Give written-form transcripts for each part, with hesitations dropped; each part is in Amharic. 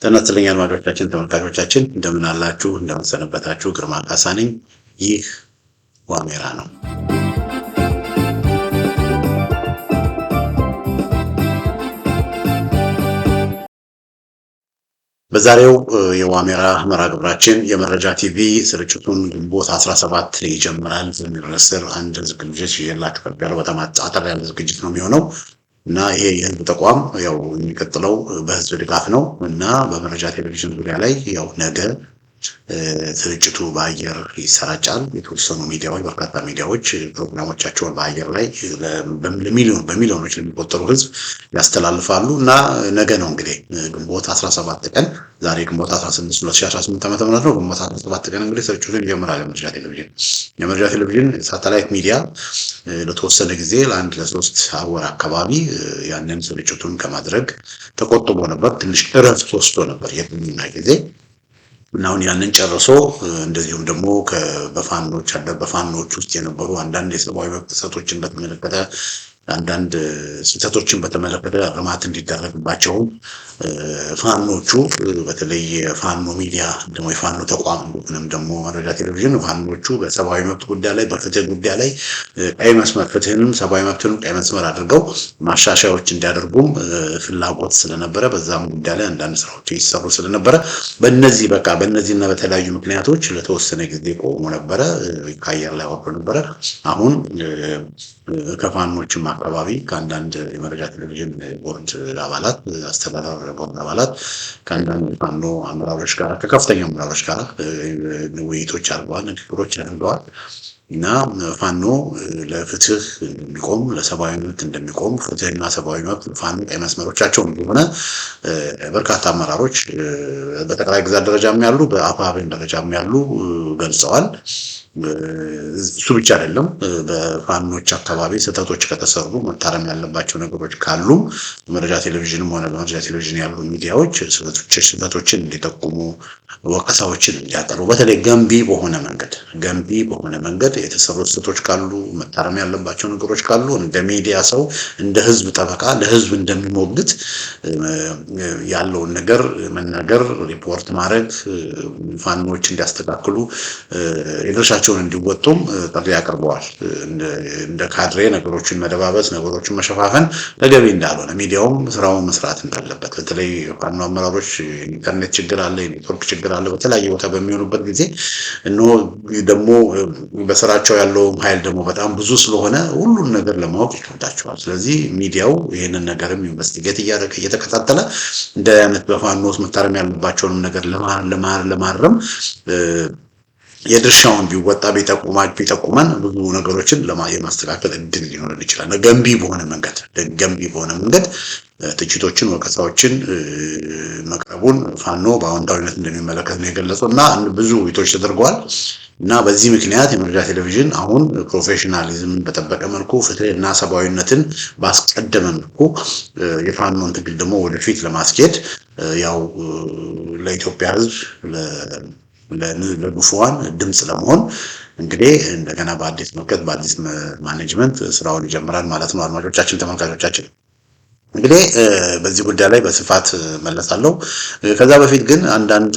ጤና ይስጥልኝ አድማጮቻችን፣ ተመልካቾቻችን እንደምን አላችሁ? እንደምን ሰነበታችሁ? ግርማ ካሳ ነኝ። ይህ ዋሜራ ነው። በዛሬው የዋሜራ መርሃ ግብራችን የመረጃ ቲቪ ስርጭቱን ግንቦት 17 ይጀምራል በሚል ርዕስ አንድ ዝግጅት ይዤላችሁ ቀርቤያለሁ። በጣም አጠር ያለ ዝግጅት ነው የሚሆነው እና ይሄ የህዝብ ተቋም ያው የሚቀጥለው በህዝብ ድጋፍ ነው እና በመረጃ ቴሌቪዥን ዙሪያ ላይ ያው ነገ ስርጭቱ በአየር ይሰራጫል። የተወሰኑ ሚዲያዎች በርካታ ሚዲያዎች ፕሮግራሞቻቸውን በአየር ላይ በሚሊዮኖች ለሚቆጠሩ ህዝብ ያስተላልፋሉ እና ነገ ነው እንግዲህ ግንቦት 17 ቀን ዛሬ ግንቦት 16 2018 ዓ.ም ነው። ግንቦት 17 ቀን እንግዲህ ስርጭቱን ይጀምራል። የመረጃ ቴሌቪዥን ሳተላይት ሚዲያ ለተወሰነ ጊዜ ለሶስት ወር አካባቢ ያንን ስርጭቱን ከማድረግ ተቆጥቦ ነበር። ትንሽ እረፍት ወስዶ ነበር የጥቂት ጊዜ እና አሁን ያንን ጨርሶ እንደዚሁም ደግሞ በፋኖች ውስጥ የነበሩ አንዳንድ የሰብአዊ መብት ጥሰቶችን በተመለከተ አንዳንድ ስህተቶችን በተመለከተ እርማት እንዲደረግባቸው ፋኖቹ በተለይ ፋኖ ሚዲያ ደግሞ የፋኖ ተቋም ወይንም ደግሞ መረጃ ቴሌቪዥን ፋኖቹ በሰብአዊ መብት ጉዳይ ላይ በፍትህ ጉዳይ ላይ ቀይ መስመር ፍትህንም ሰብአዊ መብትንም ቀይ መስመር አድርገው ማሻሻያዎች እንዲያደርጉም ፍላጎት ስለነበረ በዛም ጉዳይ ላይ አንዳንድ ስራዎች ይሰሩ ስለነበረ በእነዚህና በተለያዩ ምክንያቶች ለተወሰነ ጊዜ ቆሞ ነበረ፣ ከአየር ላይ ወጥቶ ነበረ። አሁን ከፋኖችም አካባቢ ከአንዳንድ የመረጃ ቴሌቪዥን ቦርድ አባላት አስተዳደር ቦርድ አባላት ከአንዳንድ ፋኖ አመራሮች ጋር ከከፍተኛ አመራሮች ጋር ውይይቶች አድርገዋል፣ ንግግሮች አድርገዋል እና ፋኖ ለፍትህ እንደሚቆም ለሰብአዊ መብት እንደሚቆም ፍትህና ሰብአዊ መብት ፋኖ ቀይ መስመሮቻቸው እንደሆነ በርካታ አመራሮች በጠቅላይ ግዛት ደረጃም ያሉ በአፋብን ደረጃም ያሉ ገልጸዋል። እሱ ብቻ አይደለም። በፋኖች አካባቢ ስህተቶች ከተሰሩ መታረም ያለባቸው ነገሮች ካሉ መረጃ ቴሌቪዥንም ሆነ በመረጃ ቴሌቪዥን ያሉ ሚዲያዎች ስህተቶችን እንዲጠቁሙ ወቀሳዎችን እንዲያቀርቡ በተለይ ገንቢ በሆነ መንገድ የተሰሩ ስህተቶች ካሉ መታረም ያለባቸው ነገሮች ካሉ እንደ ሚዲያ ሰው እንደ ህዝብ ጠበቃ ለህዝብ እንደሚሞግት ያለውን ነገር መናገር ሪፖርት ማድረግ ፋኖች እንዲያስተካክሉ የድርሻቸውን እንዲወጡም ጥሪ ያቀርበዋል። እንደ ካድሬ ነገሮችን መደባበስ ነገሮችን መሸፋፈን ተገቢ እንዳልሆነ ሚዲያውም ስራውን መስራት እንዳለበት በተለይ ፋኖ አመራሮች ኢንተርኔት ችግር አለ፣ ኔትወርክ ችግር አለ በተለያየ ቦታ በሚሆኑበት ጊዜ እነሆ ደግሞ በስራቸው ያለው ኃይል ደግሞ በጣም ብዙ ስለሆነ ሁሉን ነገር ለማወቅ ይከብዳቸዋል። ስለዚህ ሚዲያው ይሄንን ነገርም ኢንቨስቲጌት እያደረገ እየተከታተለ እንደ አይነት በፋኖ ውስጥ መታረም ያለባቸውን ነገር ለማረም የድርሻውን ቢወጣ ቢጠቁመን ብዙ ነገሮችን የማስተካከል እድል ሊኖር ይችላል። ገንቢ በሆነ መንገድ ትችቶችን ወቀሳዎችን መቅረቡን ፋኖ በአዎንታዊነት እንደሚመለከት ነው የገለጸው እና ብዙ ውይይቶች ተደርገዋል እና በዚህ ምክንያት የመረጃ ቴሌቪዥን አሁን ፕሮፌሽናሊዝምን በጠበቀ መልኩ ፍትህና ሰብአዊነትን ባስቀደመ መልኩ የፋኖን ትግል ደግሞ ወደፊት ለማስኬድ ያው ለኢትዮጵያ ሕዝብ ለግፉዋን ድምጽ ለመሆን እንግዲህ እንደገና በአዲስ ማኔጅመንት ስራውን ይጀምራል ማለት ነው። አድማጮቻችን፣ ተመልካቾቻችን እንግዲህ በዚህ ጉዳይ ላይ በስፋት መለሳለሁ። ከዛ በፊት ግን አንዳንድ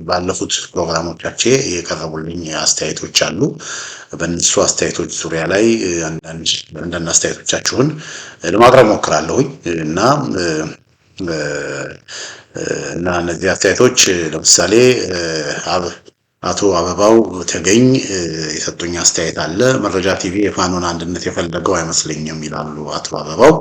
ባለፉት ፕሮግራሞቻችን የቀረቡልኝ አስተያየቶች አሉ። በእነሱ አስተያየቶች ዙሪያ ላይ አንዳንድ አስተያየቶቻችሁን ለማቅረብ ሞክራለሁኝ እና እነዚህ አስተያየቶች ለምሳሌ አቶ አበባው ተገኝ የሰጡኝ አስተያየት አለ። መረጃ ቲቪ የፋኖን አንድነት የፈለገው አይመስለኝም ይላሉ አቶ አበባው።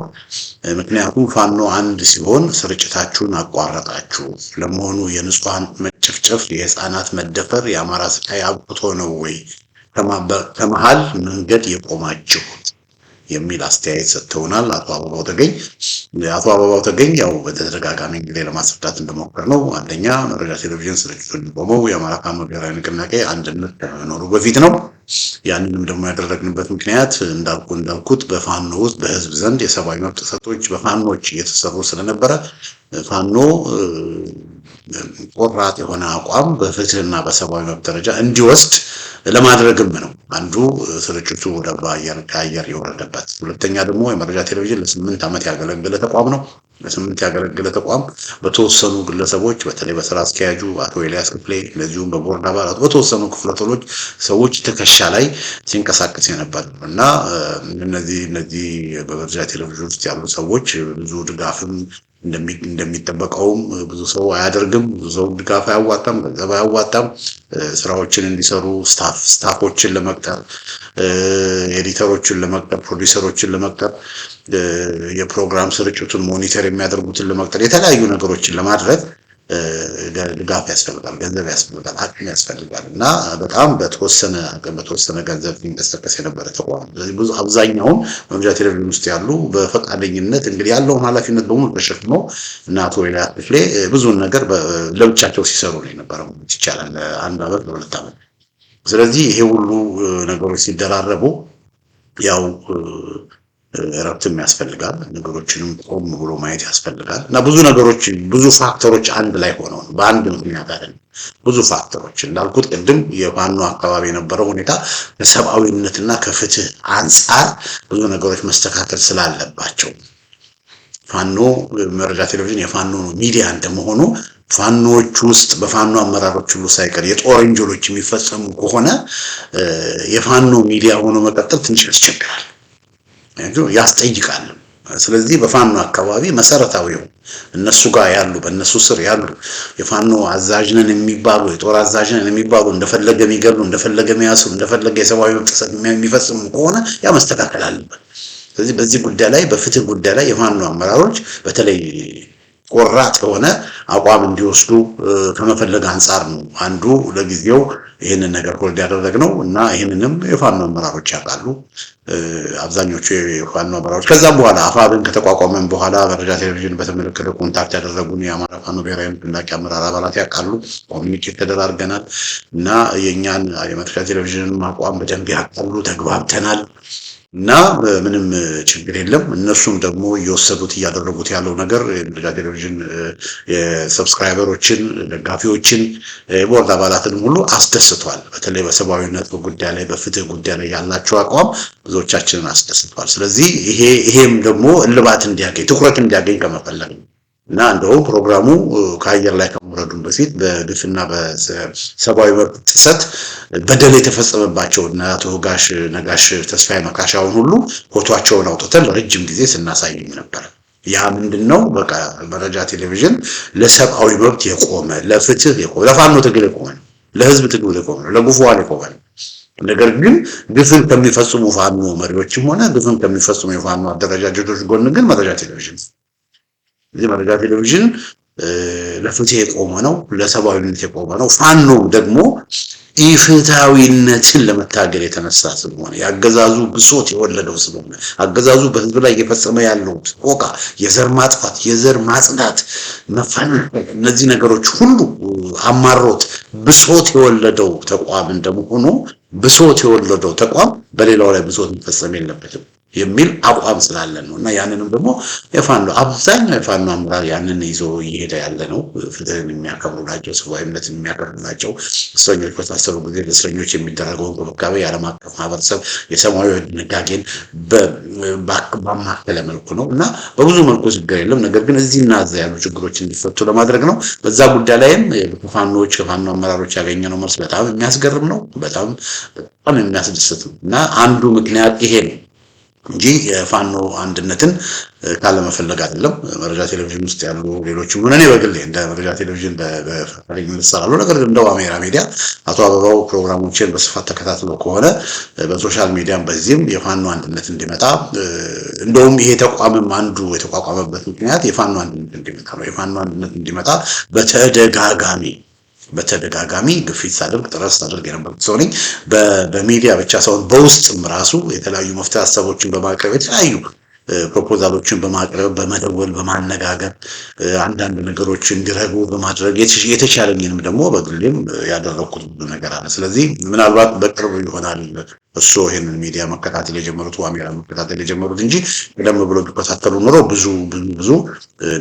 ምክንያቱም ፋኖ አንድ ሲሆን ስርጭታችሁን አቋረጣችሁ። ለመሆኑ የንጹሃን መጨፍጨፍ፣ የህፃናት መደፈር፣ የአማራ ስቃይ አብቅቶ ነው ወይ ከመሃል መንገድ የቆማችሁ የሚል አስተያየት ሰጥተውናል አቶ አበባው ተገኝ ያው በተደጋጋሚ ጊዜ ለማስረዳት እንደሞከርነው አንደኛ መረጃ ቴሌቪዥን ስርጭቱን የሚቆመው የአማራ ፋኖ ብሔራዊ ንቅናቄ አንድነት ከመኖሩ በፊት ነው። ያንንም ደግሞ ያደረግንበት ምክንያት እንዳልኩት በፋኖ ውስጥ በህዝብ ዘንድ የሰብአዊ መብት ጥሰቶች በፋኖች እየተሰሩ ስለነበረ ፋኖ ቆራጥ የሆነ አቋም በፍትህና በሰብአዊ መብት ደረጃ እንዲወስድ ለማድረግም ነው አንዱ ስርጭቱ ወደ ከአየር የወረደበት። ሁለተኛ ደግሞ የመረጃ ቴሌቪዥን ለ8 ዓመት ያገለገለ ተቋም ነው። ለ8 ያገለገለ ተቋም በተወሰኑ ግለሰቦች በተለይ በስራ አስኪያጁ አቶ ኤልያስ ክፍሌ እንደዚሁም በቦርድ አባላቱ በተወሰኑ ክፍለቶች ሰዎች ትከሻ ላይ ሲንቀሳቀስ የነበር እና እነዚህ በመረጃ ቴሌቪዥን ውስጥ ያሉ ሰዎች ብዙ ድጋፍም እንደሚጠበቀውም ብዙ ሰው አያደርግም። ብዙ ሰው ድጋፍ አያዋጣም፣ ገንዘብ አያዋጣም። ስራዎችን እንዲሰሩ ስታፎችን ለመቅጠር፣ ኤዲተሮችን ለመቅጠር፣ ፕሮዲውሰሮችን ለመቅጠር፣ የፕሮግራም ስርጭቱን ሞኒተር የሚያደርጉትን ለመቅጠር፣ የተለያዩ ነገሮችን ለማድረግ ድጋፍ ያስፈልጋል፣ ገንዘብ ያስፈልጋል፣ አቅም ያስፈልጋል እና በጣም በተወሰነ ገንዘብ የሚንቀሳቀስ የነበረ ተቋም። ስለዚህ ብዙ አብዛኛውን መረጃ ቴሌቪዥን ውስጥ ያሉ በፈቃደኝነት እንግዲህ ያለውን ኃላፊነት በሙሉ ተሸክመው እና አቶ ኤልያስ ክፍሌ ብዙውን ነገር ለብቻቸው ሲሰሩ ነው የነበረው ይቻላል 1 ዓመት ለ2 ዓመት። ስለዚህ ይሄ ሁሉ ነገሮች ሲደራረቡ ያው እረፍትም ያስፈልጋል፣ ነገሮችንም ቆም ብሎ ማየት ያስፈልጋል እና ብዙ ፋክተሮች አንድ ላይ ሆነው በአንድ ምክንያት አይደለም። ብዙ ፋክተሮች እንዳልኩት ቅድም የፋኖ አካባቢ የነበረው ሁኔታ ከሰብአዊነትና ከፍትህ አንጻር ብዙ ነገሮች መስተካከል ስላለባቸው ፋኖ መረጃ ቴሌቪዥን የፋኖ ሚዲያ እንደመሆኑ ፋኖዎች ውስጥ በፋኖ አመራሮች ሁሉ ሳይቀር የጦር ወንጀሎች የሚፈጸሙ ከሆነ የፋኖ ሚዲያ ሆኖ መቀጠል ትንሽ ያስቸግራል፣ ያስጠይቃል። ስለዚህ በፋኖ አካባቢ መሰረታዊው እነሱ ጋር ያሉ በእነሱ ስር ያሉ የፋኖ አዛዥ ነን የሚባሉ የጦር አዛዥ ነን የሚባሉ እንደፈለገ የሚገሉ እንደፈለገ የሚያስሩ እንደፈለገ የሰብአዊ መብት ጥሰት የሚፈጽሙ ከሆነ ያ መስተካከል አለበት። ስለዚህ በዚህ ጉዳይ ላይ በፍትህ ጉዳይ ላይ የፋኖ አመራሮች በተለይ ቆራጥ የሆነ አቋም እንዲወስዱ ከመፈለግ አንጻር ነው አንዱ ለጊዜው ይሄንን ነገር ሆልድ ያደረግነው እና ይሄንንም የፋኖ አመራሮች ያውቃሉ። አብዛኞቹ የፋኖ አመራሮች ከዛም በኋላ አፋብን ከተቋቋመን በኋላ መረጃ ቴሌቪዥን በተመለከተ ኮንታክት ያደረጉን የአማራ ፋኖ ብሔራዊ ንቅናቄ አመራር አባላት ያውቃሉ። ኮሚኒኬት ተደራርገናል እና የኛን የመረጃ ቴሌቪዥን አቋም በደንብ ያውቃሉ፣ ተግባብተናል እና ምንም ችግር የለም። እነሱም ደግሞ እየወሰዱት እያደረጉት ያለው ነገር የመረጃ ቴሌቪዥን የሰብስክራይበሮችን፣ ደጋፊዎችን፣ ቦርድ አባላትን ሁሉ አስደስቷል። በተለይ በሰብአዊነት ጉዳይ ላይ በፍትህ ጉዳይ ላይ ያላቸው አቋም ብዙዎቻችንን አስደስቷል። ስለዚህ ይሄም ደግሞ እልባት እንዲያገኝ ትኩረት እንዲያገኝ ከመፈለግ ነው እና እንደውም ፕሮግራሙ ከአየር ላይ ከመውረዱ በፊት በግፍና በሰብአዊ መብት ጥሰት በደል የተፈጸመባቸው እና አቶ ነጋሽ ተስፋዬ መካሻውን ሁሉ ፎቶአቸውን አውጥተን ለረጅም ጊዜ ስናሳይም ነበር። ያ ምንድነው? በቃ መረጃ ቴሌቪዥን ለሰብአዊ መብት የቆመ ለፍትህ የቆመ ለፋኖ ትግል የቆመ ለህዝብ ትግል የቆመ ለጉፏን የቆመ ነገር ግን ግፍን ከሚፈጽሙ ፋኖ መሪዎችም ሆነ ግፍን ከሚፈጽሙ የፋኖ አደረጃጀቶች ጎን ግን መረጃ ቴሌቪዥን መረጃ ቴሌቪዥን ለፍትህ የቆመ ነው፣ ለሰብአዊነት የቆመ ነው። ፋኖ ደግሞ ኢፍትሃዊነትን ለመታገል የተነሳ ስለሆነ ያገዛዙ ብሶት የወለደው ስለሆነ አገዛዙ በህዝብ ላይ እየፈጸመ ያለው ቆቃ፣ የዘር ማጥፋት፣ የዘር ማጽዳት፣ መፈናቀል፣ እነዚህ ነገሮች ሁሉ አማሮት ብሶት የወለደው ተቋም እንደመሆኑ ብሶት የወለደው ተቋም በሌላው ላይ ብሶት መፈጸም የለበትም የሚል አቋም ስላለን ነው እና ያንንም ደግሞ አብዛኛው የፋኖ አመራር ያንን ይዞ እየሄደ ያለ ነው። ፍትህን የሚያከብሩ ናቸው፣ ሰብአዊነትን የሚያከብሩ ናቸው። እስረኞች በታሰሩ ጊዜ ለእስረኞች የሚደረገው እንክብካቤ የዓለም አቀፍ ማህበረሰብ የሰብአዊ ድንጋጌን ባማከለ መልኩ ነው እና በብዙ መልኩ ችግር የለም። ነገር ግን እዚህና እዛ ያሉ ችግሮች እንዲፈቱ ለማድረግ ነው። በዛ ጉዳይ ላይም ከፋኖ አመራሮች ያገኘነው መልስ በጣም የሚያስገርም ነው፣ በጣም የሚያስደስት ነው እና አንዱ ምክንያት ይሄ ነው እንጂ የፋኖ አንድነትን ካለመፈለግ አይደለም። መረጃ ቴሌቪዥን ውስጥ ያሉ ሌሎችም ሆነ እኔ በግሌ እንደ መረጃ ቴሌቪዥን በፈቃደኝነት እሰራለሁ። ነገር ግን እንደ አሜራ ሚዲያ አቶ አበባው ፕሮግራሞችን በስፋት ተከታትሎ ከሆነ በሶሻል ሚዲያም በዚህም የፋኖ አንድነት እንዲመጣ እንደውም ይሄ ተቋምም አንዱ የተቋቋመበት ምክንያት የፋኖ አንድነት እንዲመጣ ነው። የፋኖ አንድነት እንዲመጣ በተደጋጋሚ ግፊት ሳደርግ ጥረት ሳደርግ የነበርኩት ሰው ነኝ። በሚዲያ ብቻ ሳይሆን በውስጥም ራሱ የተለያዩ መፍትሄ ሀሳቦችን በማቅረብ የተለያዩ ፕሮፖዛሎችን በማቅረብ በመደወል በማነጋገር አንዳንድ ነገሮች እንዲረጉ በማድረግ የተቻለኝንም ደግሞ በግሌም ያደረኩት ነገር አለ። ስለዚህ ምናልባት በቅርብ ይሆናል እሱ ይሄንን ሚዲያ መከታተል የጀመሩት ዋሜራ መከታተል የጀመሩት እንጂ ቀደም ብሎ ቢከታተሉ ኖሮ ብዙ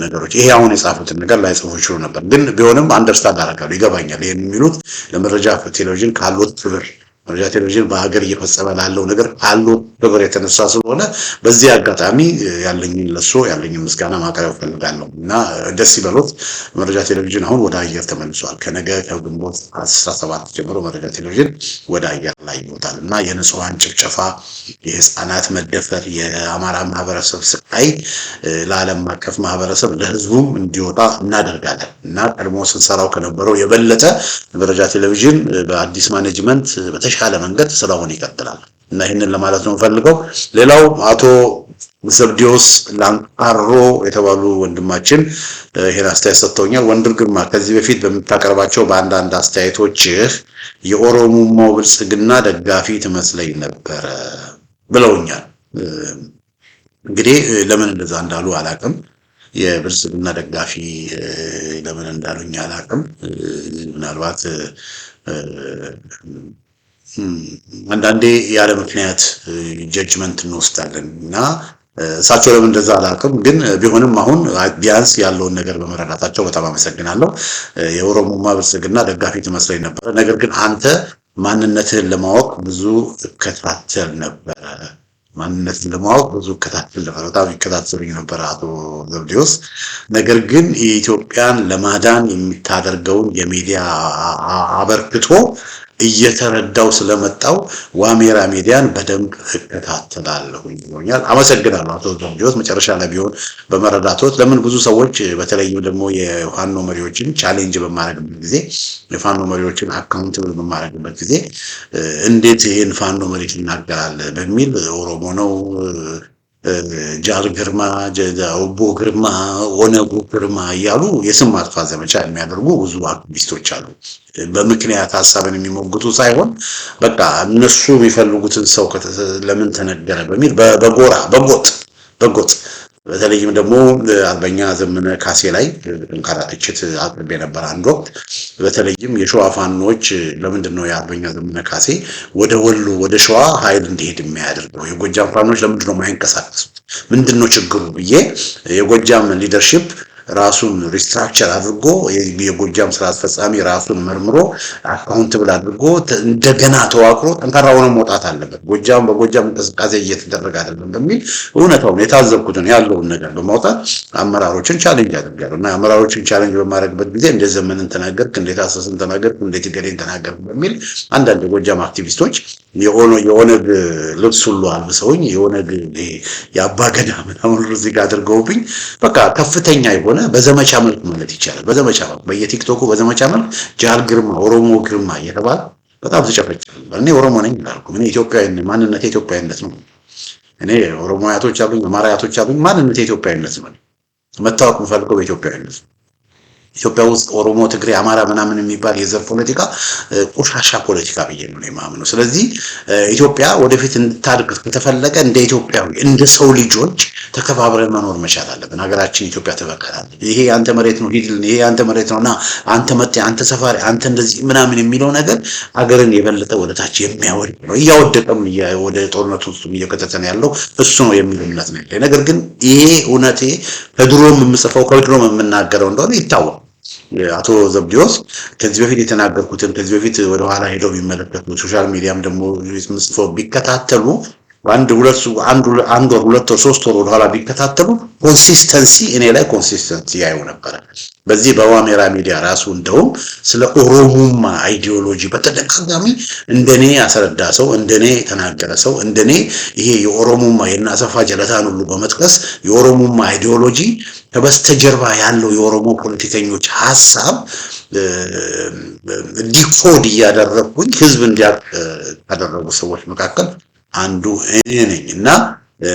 ነገሮች ይሄ አሁን የጻፉትን ነገር ላይ ጽፉ ይችሉ ነበር። ግን ቢሆንም አንደርስታንድ አደርጋለሁ፣ ይገባኛል። ይሄን የሚሉት ለመረጃ ቴሌቪዥን ካሉት ክብር መረጃ ቴሌቪዥን በሀገር እየፈጸመ ላለው ነገር ካሉት ክብር የተነሳ ስለሆነ በዚህ አጋጣሚ ያለኝን ለሱ ያለኝን ምስጋና ማቅረብ ፈልጋለሁ እና ደስ ይበሉት። መረጃ ቴሌቪዥን አሁን ወደ አየር ተመልሷል። ከነገ ከግንቦት 17 ጀምሮ መረጃ ቴሌቪዥን ወደ አየር ላይ ይወጣል እና የንጹሃን ጭፍጨፋ፣ የህፃናት መደፈር፣ የአማራ ማህበረሰብ ስቃይ ለዓለም አቀፍ ማህበረሰብ ለህዝቡም እንዲወጣ እናደርጋለን እና ቀድሞ ስንሰራው ከነበረው የበለጠ መረጃ ቴሌቪዥን በአዲስ ማኔጅመንት በተሻለ መንገድ ስራውን ይቀጥላል እና ይሄንን ለማለት ነው ፈልገው። ሌላው አቶ ዘብዲዮስ ላንቃሮ የተባሉ ወንድማችን ይሄን አስተያየት ሰጥተውኛል። ወንድር ግርማ ከዚህ በፊት በምታቀርባቸው በአንዳንድ አስተያየቶች የኦሮሞማው ብልጽግና ደጋፊ ትመስለኝ ነበር ብለውኛል። እንግዲህ ለምን እንደዛ እንዳሉ አላቅም። የብልጽግና ደጋፊ ለምን እንዳሉኝ አላቅም። ምናልባት አንዳንዴ ያለ ምክንያት ጀጅመንት እንወስዳለን እና እሳቸው ለምን እንደዛ አላውቅም። ግን ቢሆንም አሁን ቢያንስ ያለውን ነገር በመረዳታቸው በጣም አመሰግናለሁ። የኦሮሞማ ብልጽግና ደጋፊ ትመስለኝ ነበር፣ ነገር ግን አንተ ማንነትህን ለማወቅ ብዙ እከታተል ነበረ። ማንነትን ለማወቅ ብዙ እከታተል ነበር፣ በጣም ይከታተሉኝ ነበር አቶ ዘብዲዮስ። ነገር ግን የኢትዮጵያን ለማዳን የምታደርገውን የሚዲያ አበርክቶ እየተረዳው ስለመጣው ዋሜራ ሚዲያን በደንብ እከታተላለሁ ይሆኛል። አመሰግናለሁ አቶ ዘብዲዮስ። መጨረሻ ላይ ቢሆን በመረዳቶት ለምን ብዙ ሰዎች በተለይም ደግሞ የፋኖ መሪዎችን ቻሌንጅ በማድረግበት ጊዜ የፋኖ መሪዎችን አካውንታብል በማድረግበት ጊዜ እንዴት ይሄን ፋኖ መሪ ይናገራል በሚል ኦሮሞ ነው ጃር ግርማ ኦቦ ግርማ ኦነጉ ግርማ እያሉ የስም ማጥፋት ዘመቻ የሚያደርጉ ብዙ አክቲቪስቶች አሉ። በምክንያት ሀሳብን የሚሞግቱ ሳይሆን በቃ እነሱ የሚፈልጉትን ሰው ለምን ተነገረ በሚል በጎጥ በተለይም ደግሞ አርበኛ ዘመነ ካሴ ላይ ጠንካራ ትችት አቅርቤ ነበር አንድ ወቅት። በተለይም የሸዋ ፋኖች ለምንድነው የአርበኛ ዘመነ ካሴ ወደ ወሎ ወደ ሸዋ ኃይል እንዲሄድ የሚያደርገው? የጎጃም ፋኖች ለምንድነው የማይንቀሳቀሱት? ምንድነው ችግሩ ብዬ የጎጃም ሊደርሺፕ ራሱን ሪስትራክቸር አድርጎ የጎጃም ስራ አስፈጻሚ ራሱን መርምሮ አካውንታብል አድርጎ እንደገና ተዋቅሮ ጠንካራ ሆኖ መውጣት አለበት። በጎጃም እንቅስቃሴ እየተደረገ አይደለም በሚል እውነታውን የታዘብኩትን ያለውን ነገር በማውጣት አመራሮችን ቻሌንጅ አድርጋለሁ እና አመራሮችን ቻሌንጅ በማድረግበት ጊዜ እንደ ዘመንን ተናገርክ፣ እንዴት አሰስን ተናገርክ፣ እንዴት ገዴን ተናገርክ በሚል አንዳንድ የጎጃም አክቲቪስቶች የኦነግ ልብስ ሁሉ አልብሰውኝ የኦነግ የአባገዳ ምናምን እዚህ ጋር አድርገውብኝ በቃ ከፍተኛ ይሆን በዘመቻ መልክ ማለት ይቻላል። በዘመቻ መልክ በየቲክቶኩ በዘመቻ መልክ ጃል ግርማ ኦሮሞ ግርማ እየተባለ በጣም ተጨፈጨፈ። እኔ ኦሮሞ ነኝ አልኩ። እኔ ኢትዮጵያዊ ነኝ። ማንነቴ ኢትዮጵያዊነት ነው። እኔ ኦሮሞ አያቶች አሉኝ፣ አማራ አያቶች አሉኝ። ማንነቴ ኢትዮጵያዊነት ነው። መታወቅ የምፈልገው በኢትዮጵያዊነት። ኢትዮጵያ ውስጥ ኦሮሞ፣ ትግሬ፣ አማራ ምናምን የሚባል የዘር ፖለቲካ ቆሻሻ ፖለቲካ ብዬ ነው የማምነው። ስለዚህ ኢትዮጵያ ወደፊት እንድታድግ ከተፈለገ እንደ ኢትዮጵያዊ እንደ ሰው ልጆች ተከባብረን መኖር መቻል አለብን። ሀገራችን ኢትዮጵያ ትበቃላለች። ይሄ አንተ መሬት ነው ሂድልን፣ ይሄ አንተ መሬት ነውና አንተ መጤ፣ አንተ ሰፋሪ፣ አንተ እንደዚህ ምናምን የሚለው ነገር ሀገርን የበለጠ ወደታች የሚያወድቅ ነው። እያወደቀም ወደ ጦርነቱ ውስጥ እየከተተን ያለው እሱ ነው የሚል እምነት ነው። ነገር ግን ይሄ እውነቴ ከድሮም የምጽፈው ከድሮም የምናገረው እንደሆነ ይታወቃል። አቶ ዘብዲዮስ ከዚህ በፊት የተናገርኩትን ከዚህ በፊት ወደ ኋላ ሄደው ቢመለከቱ ሶሻል ሚዲያም ደግሞ ምጽፈው ቢከታተሉ አንድ ወር 2 ወር 3 ወር ወደ ኋላ ቢከታተሉ ኮንሲስተንሲ እኔ ላይ ኮንሲስተንሲ ያዩ ነበር። በዚህ በዋሜራ ሚዲያ ራሱ እንደውም ስለ ኦሮሞማ አይዲዮሎጂ በተደጋጋሚ እንደኔ ያስረዳ ሰው እንደኔ ተናገረ ሰው እንደኔ ይሄ የኦሮሞማ የናሰፋ ጀለታን ሁሉ በመጥቀስ የኦሮሞማ አይዲዮሎጂ ከበስተጀርባ ያለው የኦሮሞ ፖለቲከኞች ሐሳብ ዲኮድ እያደረኩኝ ህዝብ እንዲያውቅ ካደረጉ ሰዎች መካከል አንዱ እኔ ነኝ እና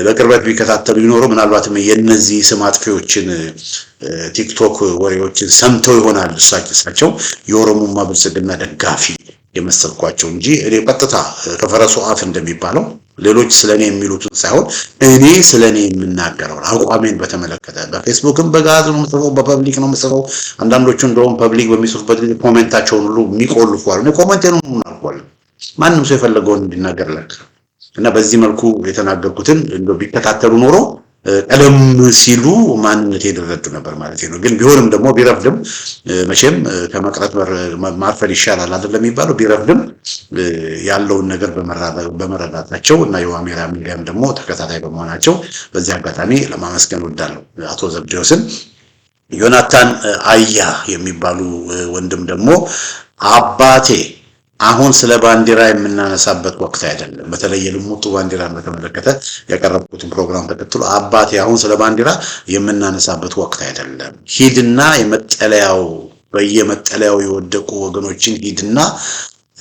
በቅርበት ቢከታተሉ ይኖሩ ምናልባትም የነዚህ ስም አጥፊዎችን ቲክቶክ ወሬዎችን ሰምተው ይሆናል እሳቸው የኦሮሞማ ብልጽግና ደጋፊ የመሰልኳቸው እንጂ እኔ ቀጥታ ከፈረሱ አፍ እንደሚባለው ሌሎች ስለኔ የሚሉትን ሳይሆን እኔ ስለኔ የምናገረው አቋሜን በተመለከተ በፌስቡክም በጋዝ ነው የምጽፈው፣ በፐብሊክ ነው የምጽፈው። አንዳንዶቹ እንደውም ፐብሊክ በሚጽፉበት ጊዜ ኮሜንታቸውን ሁሉ የሚቆልፉ አሉ። እኔ ኮሜንቴን ምናልኳል ማንም ሰው የፈለገውን እንዲናገርለት እና በዚህ መልኩ የተናገርኩትን እንደው ቢከታተሉ ኖሮ ቀለም ሲሉ ማንነት ይደረዱ ነበር ማለት ነው። ግን ቢሆንም ደግሞ ቢረፍድም መቼም ከመቅረት ማርፈድ ይሻላል አይደለም የሚባለው። ቢረፍድም ያለውን ነገር በመረዳታቸው እና የዋሜራ ሚዲያም ደግሞ ተከታታይ በመሆናቸው በዚህ አጋጣሚ ለማመስገን ወዳለሁ አቶ ዘብዴዎስን። ዮናታን አያ የሚባሉ ወንድም ደግሞ አባቴ አሁን ስለ ባንዲራ የምናነሳበት ወቅት አይደለም። በተለይ የልሙጡ ባንዲራን በተመለከተ ያቀረብኩትን ፕሮግራም ተከትሎ አባቴ አሁን ስለ ባንዲራ የምናነሳበት ወቅት አይደለም፣ ሂድና በየመጠለያው የወደቁ ወገኖችን ሂድና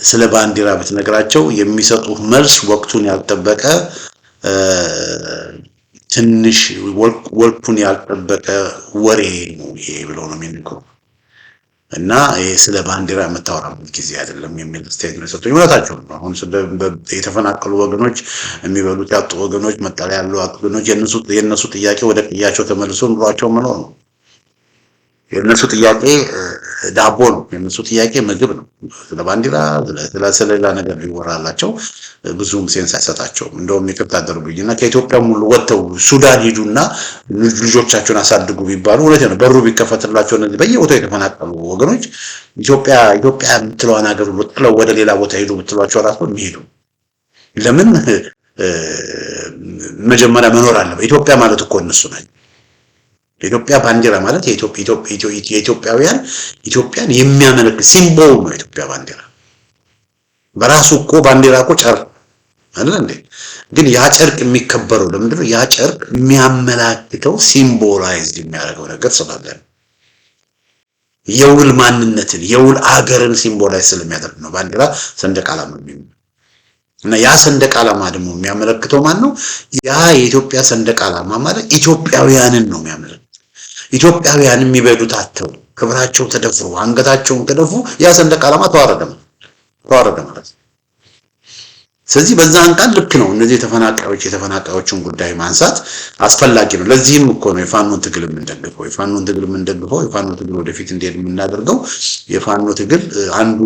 ስለ ባንዲራ ብትነግራቸው የሚሰጡት መልስ ወቅቱን ያልጠበቀ ትንሽ ወቅቱን ያልጠበቀ ወሬ ነው ይሄ ብለው ነው የሚነግሩ እና ስለ ባንዲራ የምታወራበት ጊዜ አይደለም የሚል ስቴትመንት ሰጥቶ ይመጣቸው ነው። አሁን የተፈናቀሉ ወገኖች፣ የሚበሉት ያጡ ወገኖች፣ መጠለያ ያሉ ወገኖች የነሱ ጥያቄ ወደ ቅያቸው ተመልሶ ኑሯቸው መኖር ነው። የነሱ ጥያቄ ዳቦ ነው። የነሱ ጥያቄ ምግብ ነው። ስለ ባንዲራ ስለሌላ ነገር ሊወራላቸው ብዙም ሴንስ አይሰጣቸውም። እንደውም ይቅርታ አድርጉኝና ከኢትዮጵያ ሙሉ ወጥተው ሱዳን ሂዱና ልጆቻቸውን አሳድጉ ቢባሉ እውነት ነው። በሩ ቢከፈትላቸው እነዚህ በየቦታው የተፈናቀሉ ወገኖች ኢትዮጵያ የምትለዋን ሀገር ሁሉ ጥለው ወደ ሌላ ቦታ ሄዱ ብትሏቸው ራሱ የሚሄዱ ለምን? መጀመሪያ መኖር አለበት። ኢትዮጵያ ማለት እኮ እነሱ ናቸው። የኢትዮጵያ ባንዲራ ማለት ኢትዮጵያን የሚያመለክት ሲምቦል ነው። የኢትዮጵያ ባንዲራ በራሱ እኮ ባንዲራ እኮ ጨርቅ አይደል እንዴ? ግን ያ ጨርቅ የሚከበረው ለምንድን ነው? ያ ጨርቅ የሚያመላክተው ሲምቦላይዝ የሚያደርገው ነገር ስላለ የውል ማንነትን የውል አገርን ሲምቦላይዝ ስለሚያደርግ ነው ባንዲራ ሰንደቅ ዓላማ የሚሆነው። እና ያ ሰንደቅ ዓላማ ደግሞ የሚያመለክተው ማን ነው? ያ የኢትዮጵያ ሰንደቅ ዓላማ ማለት ኢትዮጵያውያንን ነው የሚያመለክተው። ኢትዮጵያውያን የሚበሉት አጥተው ክብራቸው ተደፍሮ አንገታቸውን ከደፉ ያ ሰንደቅ ዓላማ ተዋረደ ማለት ነው። ስለዚህ በዛን ቃል ልክ ነው። እነዚህ የተፈናቃዮችን ጉዳይ ማንሳት አስፈላጊ ነው። ለዚህም እኮ ነው የፋኖን ትግል የምንደግፈው። የፋኖን ትግል ወደፊት እንዲሄድ የምናደርገው የፋኖ ትግል አንዱ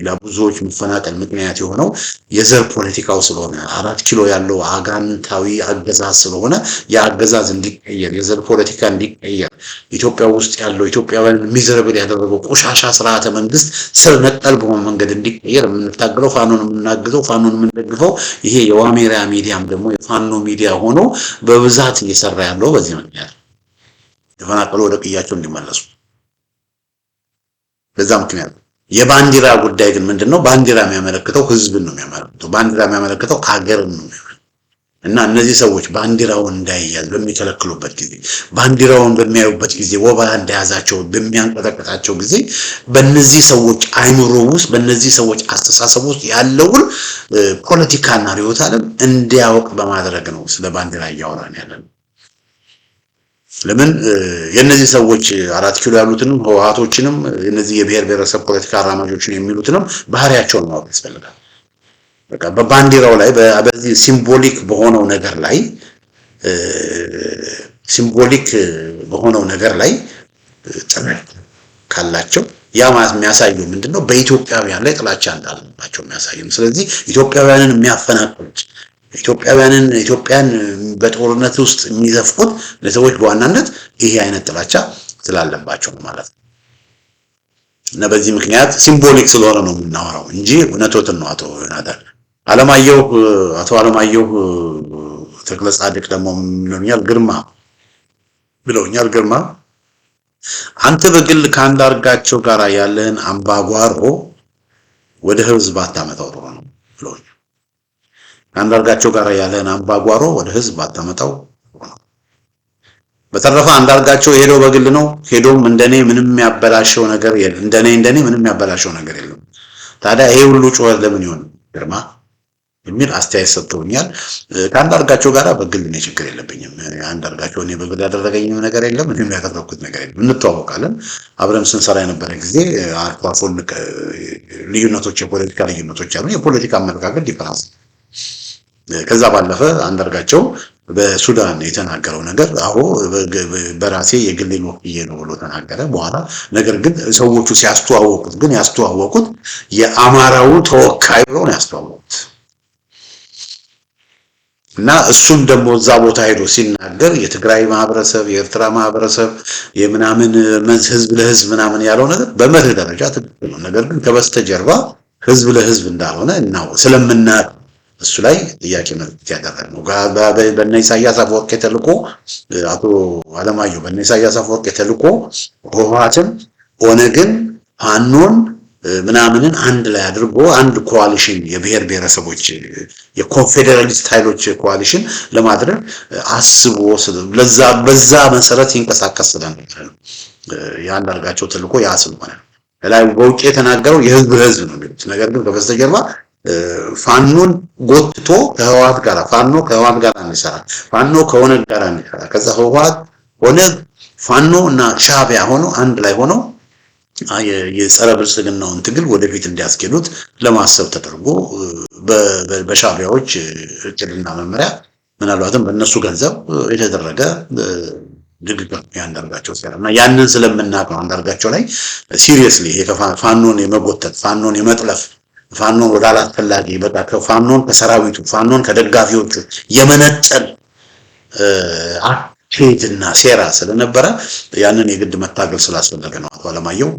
ለብዙዎች መፈናቀል ምክንያት የሆነው የዘር ፖለቲካው ስለሆነ 4 ኪሎ ያለው አጋንንታዊ አገዛዝ ስለሆነ የአገዛዝ እንዲቀየር የዘር ፖለቲካ እንዲቀየር ኢትዮጵያ ውስጥ ያለው ኢትዮጵያውያን ሚዘረብል ያደረገው ቆሻሻ ስርዓተ መንግስት ስር ነቀል በሆነ መንገድ እንዲቀየር የምንታገለው ፋኖን የምናግዘው ፋኖን የምንደግፈው ይሄ የዋሜራ ሚዲያም ደግሞ የፋኖ ሚዲያ ሆኖ በብዛት እየሰራ ያለው በዚህ ምክንያት የተፈናቀሉ ወደ ቅያቸው እንዲመለሱ በዛ ምክንያት። የባንዲራ ጉዳይ ግን ምንድነው? ባንዲራ የሚያመለክተው ህዝብን ነው የሚያመለክተው። ባንዲራ የሚያመለክተው አገርን ነው የሚያመለክተው። እና እነዚህ ሰዎች ባንዲራውን እንዳይያዝ በሚከለክሉበት ጊዜ ባንዲራውን በሚያዩበት ጊዜ ወባ እንደያዛቸው በሚያንቀጠቅጣቸው ጊዜ በእነዚህ ሰዎች አይምሮ ውስጥ በእነዚህ ሰዎች አስተሳሰብ ውስጥ ያለውን ፖለቲካና ርዕዮተ ዓለም እንዲያውቅ በማድረግ ነው ስለ ባንዲራ እያወራን ያለን። ለምን የነዚህ ሰዎች 4 ኪሎ ያሉትንም ህወሓቶችንም እነዚህ የብሔር ብሔረሰብ ፖለቲካ አራማጆችን የሚሉትንም ባህሪያቸውን ማወቅ ያስፈልጋል። በቃ በባንዲራው ላይ በዚህ ሲምቦሊክ በሆነው ነገር ላይ ጥረት ካላቸው ያ የሚያሳየው ምንድነው? በኢትዮጵያውያን ላይ ጥላቻ እንዳለባቸው የሚያሳየው። ስለዚህ ኢትዮጵያውያንን የሚያፈናቅሉት ኢትዮጵያን በጦርነት ውስጥ የሚዘፍቁት ለሰዎች በዋናነት ይሄ አይነት ጥላቻ ስላለባቸው ማለት ነው። እና በዚህ ምክንያት ሲምቦሊክ ስለሆነ ነው የምናወራው እንጂ እውነቶትን ነው። አቶ አለማየሁ ተክለ ጻድቅ ደግሞ ብለውኛል። ግርማ አንተ በግል ከአንዳርጋቸው ጋር ያለን አምባጓሮ ወደ ህዝብ አታመጣው ጥሩ ነው ብለውኛል። አንዳርጋቸው ጋር ያለን አምባጓሮ ወደ ህዝብ አታመጣው። በተረፈ አንዳርጋቸው ሄዶ በግል ነው። ሄዶም እንደኔ ምንም ያበላሸው ነገር የለም። እንደኔ ምንም ያበላሸው ነገር የለም። ታዲያ ይሄ ሁሉ ጩኸት ለምን ይሆን ግርማ? የሚል አስተያየት ሰጥተውኛል። ከአንዳርጋቸው ጋር በግል እኔ ችግር የለብኝም። አንዳርጋቸው እኔ በግል ያደረገኝም ነገር የለም፣ እኔም ያደረኩት ነገር የለም። እንተዋወቃለን። አብረን ስንሰራ የነበረ ጊዜ አልፎ አልፎ ልዩነቶች፣ የፖለቲካ ልዩነቶች አሉ። የፖለቲካ አመለካከት ዲፈረንስ። ከዛ ባለፈ አንዳርጋቸው በሱዳን የተናገረው ነገር አዎ በራሴ የግሌን ወክዬ ነው ብሎ ተናገረ። በኋላ ነገር ግን ሰዎቹ ሲያስተዋወቁት ግን ያስተዋወቁት የአማራው ተወካይ ብሎ ነው ያስተዋወቁት። እና እሱም ደግሞ እዛ ቦታ ሄዶ ሲናገር የትግራይ ማህበረሰብ፣ የኤርትራ ማህበረሰብ፣ የምናምን ህዝብ ለህዝብ ምናምን ያለው ነገር በመርህ ደረጃ ትክክል ነው። ነገር ግን ከበስተጀርባ ህዝብ ለህዝብ እንዳልሆነ እናው ስለምናውቅ እሱ ላይ ጥያቄ ምልክት ያደረገ ነው። በእነ ኢሳያስ አፈወርቂ ተልኮ አቶ አለማየሁ በእነ ኢሳያስ አፈወርቂ ተልኮ ህወሓትን፣ ኦነግን፣ ፋኖን ምናምንን አንድ ላይ አድርጎ አንድ ኮአሊሽን የብሔር ብሔረሰቦች የኮንፌዴራሊስት ኃይሎች ኮአሊሽን ለማድረግ አስቦ በዛ መሰረት ይንቀሳቀስ ስለነበር ነው። የአንዳርጋቸው ተልኮ ያ ስለሆነ ላይ በውጭ የተናገረው የህዝብ ለህዝብ ነው የሚሉት። ነገር ግን በበስተጀርባ ፋኖን ጎትቶ ከህወሓት ጋር ፋኖ ከህወሓት ጋር እንዲሰራ ፋኖ ከኦነግ ጋር እንዲሰራ ከዛ ህወሓት ኦነግ ፋኖ እና ሻዕቢያ ሆኖ አንድ ላይ ሆነው የጸረ ብልጽግናውን ትግል ወደፊት እንዲያስኬዱት ለማሰብ ተደርጎ በሻዕቢያዎች እቅድና መመሪያ ምናልባትም በእነሱ ገንዘብ የተደረገ ድግግም ያንዳርጋቸው ሲያራ እና ያንን ስለምናውቅ ነው አንዳርጋቸው ላይ ሲሪየስሊ ፋኖን የመጎተት ፋኖን የመጥለፍ ፋኖን ወደ አላስፈላጊ በቃ ፋኖን ከሰራዊቱ ፋኖን ከደጋፊዎቹ የመነጠል ፌትና ሴራ ስለነበረ ያንን የግድ መታገል ስላስፈለገ ነው። አቶ አለማየሁ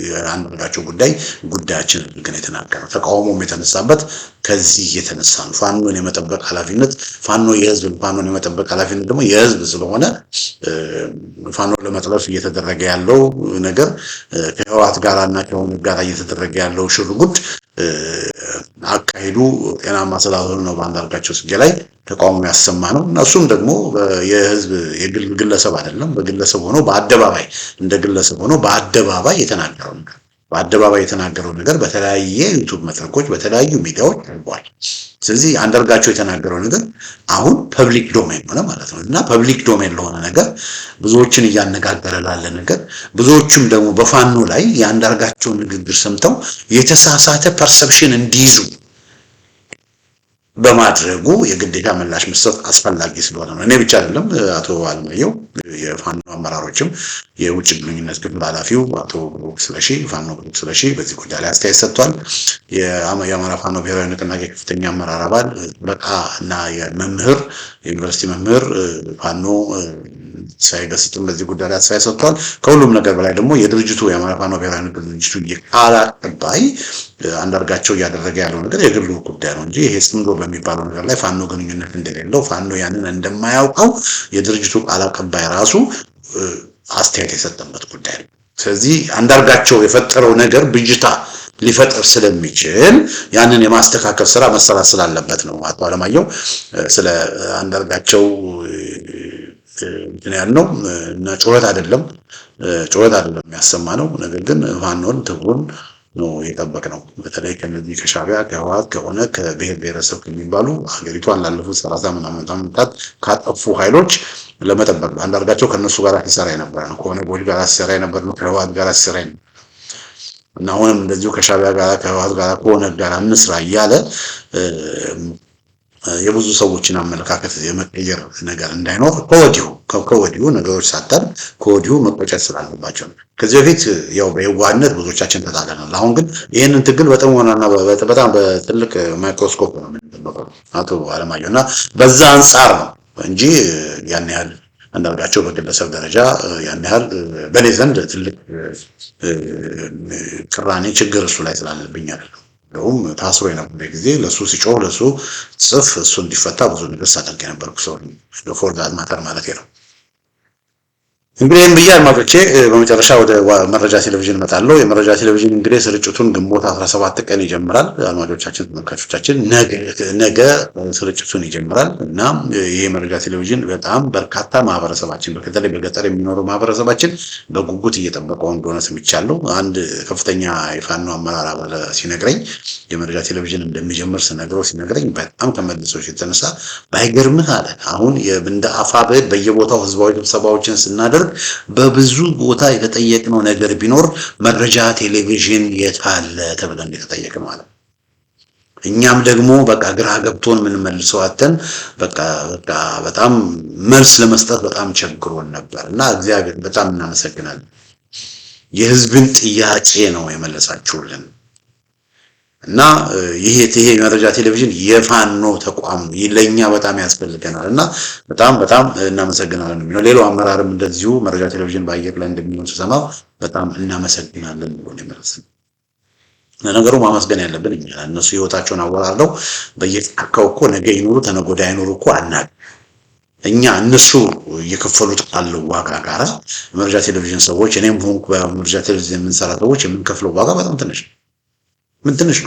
የአንዳርጋቸው ጉዳያችን ግን የተናገረው ተቃውሞም የተነሳበት ከዚህ የተነሳ ነው። ፋኖን የመጠበቅ ኃላፊነት ፋኖን የመጠበቅ ኃላፊነት ደግሞ የህዝብ ስለሆነ ፋኖን ለመጥለፍ እየተደረገ ያለው ነገር ከህወሓት ጋር እና ከኦነግ ጋር እየተደረገ ያለው ሽርጉድ አካሄዱ ጤናማ ስላልሆነ ነው በአንዳርጋቸው ጽጌ ላይ ተቃውሞ ያሰማ ነው። እነሱም ደግሞ የህዝብ ግለሰብ አይደለም፣ በግለሰብ ሆኖ በአደባባይ እንደ ግለሰብ ሆኖ በአደባባይ የተናገረው ነገር በተለያየ ዩቲዩብ መድረኮች በተለያዩ ሚዲያዎች ቀርቧል። ስለዚህ አንዳርጋቸው የተናገረው ነገር አሁን ፐብሊክ ዶሜን ሆነ ማለት ነው እና ፐብሊክ ዶሜን ለሆነ ነገር ብዙዎችን እያነጋገረ ላለ ነገር ብዙዎችም ደግሞ በፋኖ ላይ የአንዳርጋቸውን ንግግር ሰምተው የተሳሳተ ፐርሰፕሽን እንዲይዙ በማድረጉ የግዴታ ምላሽ መስጠት አስፈላጊ ስለሆነ ነው። እኔ ብቻ አይደለም አቶ አለማየሁ የፋኖ አመራሮችም የውጭ ግንኙነት ክፍል ኃላፊው አቶ ብሩክ ስለሺ ፋኖ ብሩክ ስለሺ በዚህ ጉዳይ ላይ አስተያየት ሰጥቷል። የአማራ ፋኖ ብሔራዊ ንቅናቄ ከፍተኛ አመራር አባል በቃ እና የመምህር የዩኒቨርሲቲ መምህር ፋኖ ሳይገስጥም በዚህ ጉዳይ ላይ አስተያየት ሰጥቷል። ከሁሉም ነገር በላይ ደግሞ የድርጅቱ የአማራ ፋኖ ብሔራዊ ንቅናቄ ድርጅቱ የቃል አቀባይ አንዳርጋቸው እያደረገ ያለው ነገር የግሉ ጉዳይ ነው እንጂ ይሄ ጽምዶ በሚባለው ነገር ላይ ፋኖ ግንኙነት እንደሌለው ፋኖ ያንን እንደማያውቀው የድርጅቱ ቃል አቀባይ ራሱ አስተያየት የሰጠበት ጉዳይ ነው። ስለዚህ አንዳርጋቸው የፈጠረው ነገር ብጅታ ሊፈጥር ስለሚችል ያንን የማስተካከል ስራ መሰራት ስላለበት ነው አቶ አለማየሁ ስለ አንዳርጋቸው ያለው እና ጩኸት አይደለም የሚያሰማ ነው። ነገር ግን ፋኖን ትግሉን ነው የጠበቅነው። በተለይ ከነዚህ ከሻዕቢያ ከህወሓት ከኦነግ ከብሔር ብሔረሰብ ከሚባሉ ሀገሪቷን ላለፉት 30 ምናምን ዓመታት ካጠፉ ኃይሎች ለመጠበቅ አንዳርጋቸው ከነሱ ጋር ሲሰራ የነበረ ነው። ከኦነግ ጋር ሲሰራ የነበረ ነው። ከህወሓት ጋር ሲሰራ እና አሁንም እንደዚሁ ከሻዕቢያ ጋር ከህወሓት ጋር ከኦነግ ጋር እንስራ እያለ የብዙ ሰዎችን አመለካከት የመቀየር ነገር እንዳይኖር ከወዲሁ ነገሮች ሳታል ከወዲሁ መቆጨት ስላለባቸው ነው። ከዚህ በፊት ያው በየዋህነት ብዙዎቻችን ተጣለናል። አሁን ግን ይህንን ትግል በጥሞናና በጣም በትልቅ ማይክሮስኮፕ ነው የምንጠብቀው አቶ አለማየሁ እና በዛ አንጻር ነው እንጂ ያን ያህል አንዳርጋቸው በግለሰብ ደረጃ ያን ያህል በኔ ዘንድ ትልቅ ቅራኔ ችግር እሱ ላይ ስላለብኝ አይደለም። እንደውም ታስሮ የነበረ ጊዜ ለሱ ሲጮህ ለሱ ጽፍ እሱ እንዲፈታ ብዙ ነገር ሳደርግ የነበርኩ ሰው ፎር ዛት ማተር ማለት ነው። እንግዲህ ብዬ አድማጮቼ በመጨረሻ ወደ መረጃ ቴሌቪዥን እመጣለሁ። የመረጃ ቴሌቪዥን እንግዲህ ስርጭቱን ግንቦት 17 ቀን ይጀምራል። አድማጮቻችን፣ ተመልካቾቻችን ነገ ስርጭቱን ይጀምራል እና ይሄ መረጃ ቴሌቪዥን በጣም በርካታ ማህበረሰባችን በተለይ በገጠር የሚኖረው ማህበረሰባችን በጉጉት እየጠበቀው እንደሆነ ሰምቻለሁ። አንድ ከፍተኛ የፋኖ አመራር አባል ሲነግረኝ የመረጃ ቴሌቪዥን እንደሚጀምር ሲነግረኝ በጣም ከመልሶች የተነሳ ባይገርምህ አለ። አሁን እንደ አፋብህ በየቦታው ህዝባዊ ስብሰባዎችን ስናደርግ በብዙ ቦታ የተጠየቅነው ነገር ቢኖር መረጃ ቴሌቪዥን የት አለ ተብለን የተጠየቅነው ማለት። እኛም ደግሞ በቃ ግራ ገብቶን ምን መልሰው አተን በቃ በጣም መልስ ለመስጠት በጣም ቸግሮን ነበር እና እግዚአብሔር በጣም እናመሰግናለን። የህዝብን ጥያቄ ነው የመለሳችሁልን እና ይሄ መረጃ ቴሌቪዥን የፋኖ ተቋም ለኛ በጣም ያስፈልገናል እና በጣም እናመሰግናለን ነው። ሌላው አመራርም እንደዚሁ መረጃ ቴሌቪዥን በአየር ላይ እንደሚሆን ሲሰማው በጣም እናመሰግናለን ብሎ ነው የመለሰው። ለነገሩ ማመስገን ያለብን እኛ እነሱ ህይወታቸውን አወራርደው በየተካከው እኮ ነገ ይኖሩ ተነገ ወዲያ አይኖሩ እኮ አናውቅም። እኛ እነሱ እየከፈሉት ካለው ዋጋ ጋራ መረጃ ቴሌቪዥን ሰዎች እኔም ሆንኩ በመረጃ ቴሌቪዥን የምንሰራ ሰዎች የምንከፍለው ዋጋ በጣም ትንሽ ነው።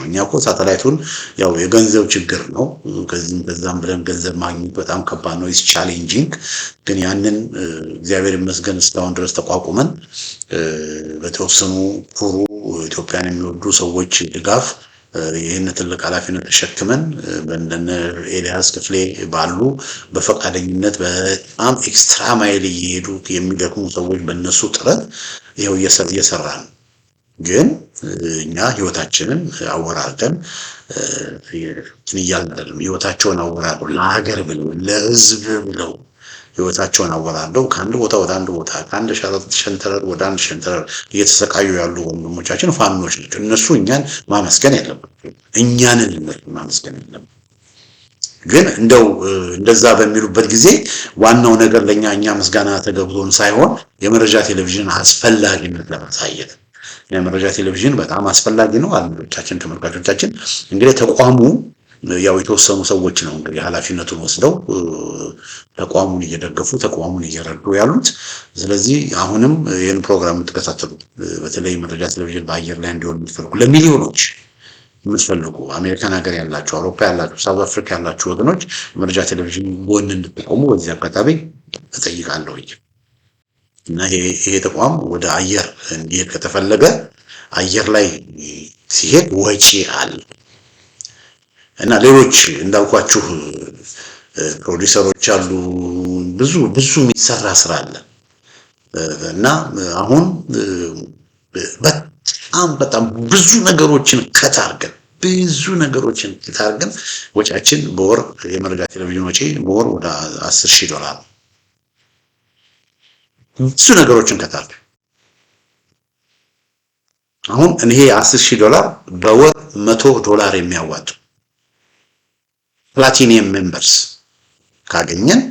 እኛ እኮ ሳተላይቱን ያው የገንዘብ ችግር ነው። ከዛም ብለን ገንዘብ ማግኘት በጣም ከባድ ነው። ኢስ ቻሌንጂንግ። ግን ያንን እግዚአብሔር ይመስገን እስካሁን ድረስ ተቋቁመን በተወሰኑ ኩሩ ኢትዮጵያን የሚወዱ ሰዎች ድጋፍ ይህን ትልቅ ኃላፊነት ተሸክመን በእንደነ ኤልያስ ክፍሌ ባሉ በፈቃደኝነት በጣም ኤክስትራ ማይል እየሄዱ የሚደክሙ ሰዎች በእነሱ ጥረት ይኸው እየሰራን ግን እኛ ህይወታችንን አወራርደን እያልን ህይወታቸውን አወራርደው ለሀገር ብለው ለህዝብ ብለው ህይወታቸውን አወራርደው ከአንድ ቦታ ወደ አንድ ቦታ ከአንድ ሸንተረር ወደ አንድ ሸንተረር እየተሰቃዩ ያሉ ወንድሞቻችን ፋኖች ናቸው። እነሱ እኛን ማመስገን ያለባቸው እኛንን ማመስገን ያለባቸው። ግን እንደዛ በሚሉበት ጊዜ ዋናው ነገር ለኛ እኛ ምስጋና ተገብቶን ሳይሆን የመረጃ ቴሌቪዥን አስፈላጊነት ለማሳየት የመረጃ ቴሌቪዥን በጣም አስፈላጊ ነው። አድማጮቻችን፣ ተመልካቾቻችን እንግዲህ ተቋሙ ያው የተወሰኑ ሰዎች ነው እንግዲህ ኃላፊነቱን ወስደው ተቋሙን እየደገፉ ተቋሙን እየረዱ ያሉት። ስለዚህ አሁንም ይህን ፕሮግራም የምትከታተሉ በተለይ መረጃ ቴሌቪዥን በአየር ላይ እንዲሆን የምትፈልጉ ለሚሊዮኖች የምትፈልጉ አሜሪካን ሀገር ያላችሁ፣ አውሮፓ ያላችሁ፣ ሳውዝ አፍሪካ ያላችሁ ወገኖች መረጃ ቴሌቪዥን ጎን እንድትቆሙ በዚህ አጋጣሚ እጠይቃለሁ። እና ይሄ ተቋም ወደ አየር እንዲሄድ ከተፈለገ አየር ላይ ሲሄድ ወጪ አለ እና ሌሎች እንዳልኳችሁ ፕሮዲውሰሮች አሉ። ብዙ የሚሰራ ስራ አለ እና አሁን በጣም ብዙ ነገሮችን ከታርገን ወጪያችን በወር የመረጃ ቴሌቪዥን ወጪ በወር ወደ $10,000 ብዙ ነገሮችን ከታርገን አሁን ይሄ $10,000 በወር $100 የሚያዋጡ ፕላቲኒየም ሜምበርስ ካገኘን